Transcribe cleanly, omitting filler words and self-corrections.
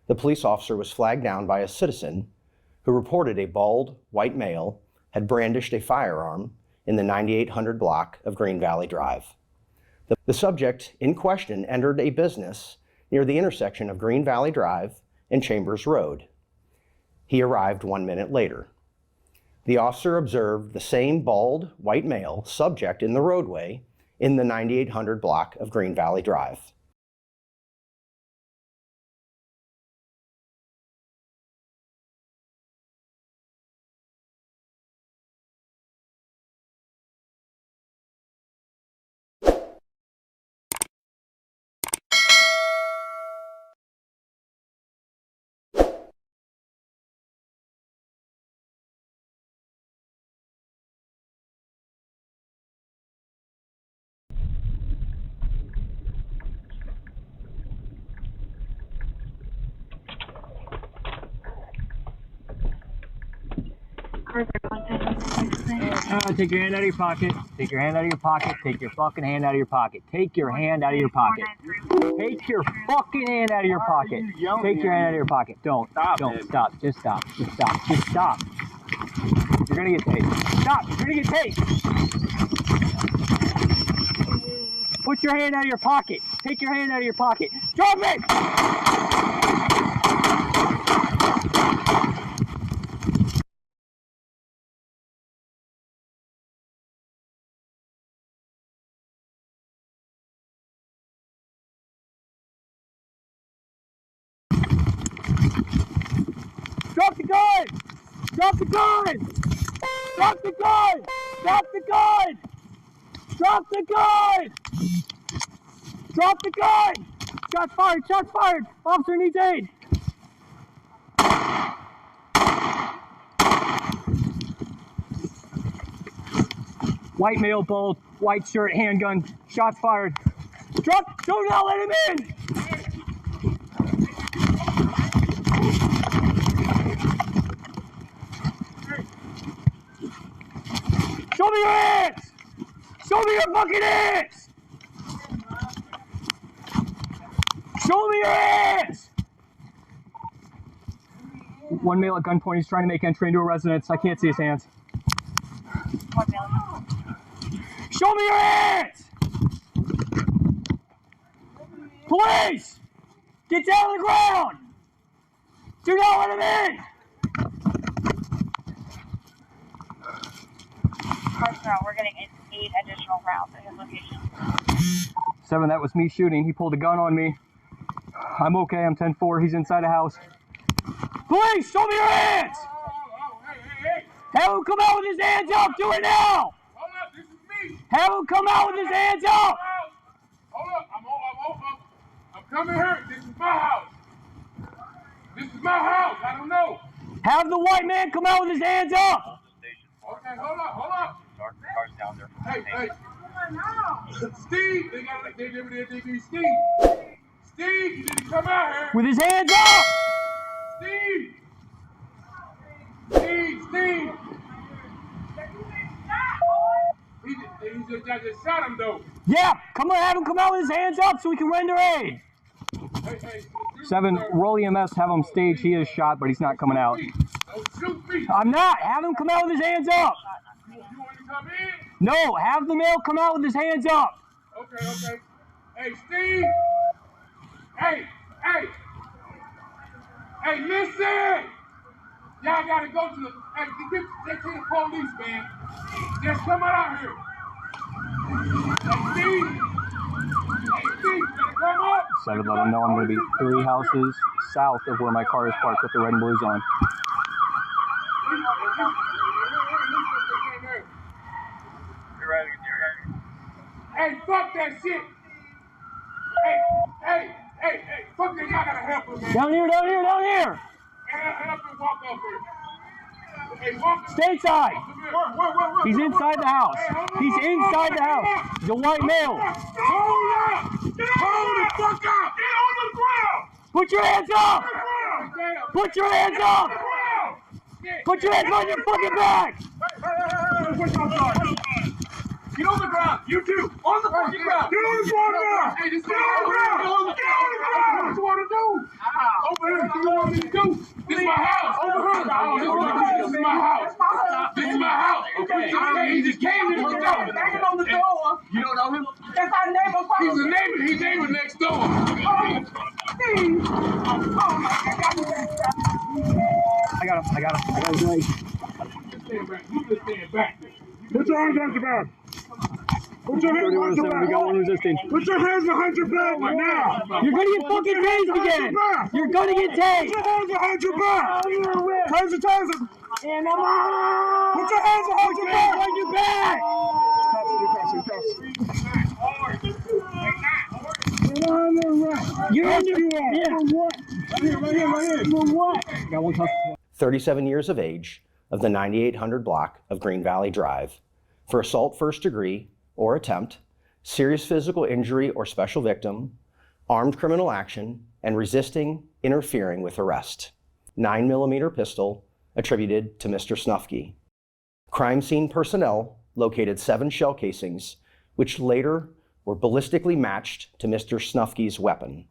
the police officer was flagged down by a citizen who reported a bald, white male had brandished a firearm in the 9800 block of Green Valley Drive. The subject in question entered a business near the intersection of Green Valley Drive and Chambers Road. He arrived 1 minute later. The officer observed the same bald, white male subject in the roadway in the 9800 block of Green Valley Drive. Take your hand out of your pocket. Take your hand out of your pocket. Take your fucking hand out of your pocket. Take your hand out of your pocket. Take your fucking hand out of your pocket. Take your hand out of your pocket. Don't. Don't. Stop. Just stop. Just stop. Just stop. You're gonna get tased. Stop. You're gonna get tased. Put your hand out of your pocket. Take your hand out of your pocket. Drop it! Drop the gun! Drop the gun! Drop the gun! Drop the gun! Drop the gun! Drop the gun! Shots fired! Shots fired! Officer needs aid! White male, bald, white shirt, handgun, shots fired. Drop! Do not let him in! Show me your hands! Show me your fucking hands! Show me your hands! One male at gunpoint, he's trying to make entry into a residence. I can't see his hands. Show me your hands! Police! Get down on the ground! Do not let him in! We're getting 8 additional rounds at his location. 7, that was me shooting. He pulled a gun on me. I'm okay. I'm 10-4. He's inside the house. Police, show me your hands! Hey. Have him come out with his hands up. Do it now! Hold up, this is me. Have him come out with his hands up! Hold up, I'm coming here. This is my house. This is my house. I don't know. Have the white man come out with his hands up! Okay, hold up. Cars down there. Hey. Steve, they need Steve. Steve, you need to come out here. With his hands up! Steve. I just shot him though. Yeah, come on, have him come out with his hands up so we can render aid. Hey, 7, roll EMS, have him stage. He is shot, but he's not coming out. Don't shoot me. I'm not. Have him come out with his hands up. You want to come in? No, have the male come out with his hands up. Okay. Hey, Steve. Hey, listen. Y'all gotta go to the, get to the police, man. Just come out here. Hey, Steve, come up. 7, let him know I'm going to be 3 houses south of where my car is parked with the red and blues on. Hey, fuck that shit. Hey, fuck that, y'all gotta help him, man. Down here. Help him walk up here. Hey, walk up. Stay inside. Where? He's inside the house. He's inside the house. He's a white male. Hold up. Hold the fuck up. Get on the ground. Put your hands up. Put your hands up. Put your hands on your fucking back. Get on the ground. You too. On the fucking ground. Get on the ground. Hey, just get on the ground. Get on the ground. What you want to do? Over here. you want me to do? This is my house. This is my house. This is my house. Okay. He just came in the door. Banging on the door. You don't know him? That's our neighbor. He's a neighbor. He's neighbor next door. I got him. Right. Stand back. You just stand back. Put your hands behind your back. Put your hands behind your back. We got one resisting. Put your hands behind your back right now. You're gonna get fucking tased again. You're gonna get tased. Put your hands behind your back. Raise your taser. And I'm on. Put your hands behind your back. Behind your back. You're under. For what? Got one tough. 37 years of age, of the 9800 block of Green Valley Drive, for assault first degree or attempt, serious physical injury or special victim, armed criminal action, and resisting, interfering with arrest. 9mm pistol attributed to Mr. Snufke. Crime scene personnel located 7 shell casings, which later were ballistically matched to Mr. Snufke's weapon.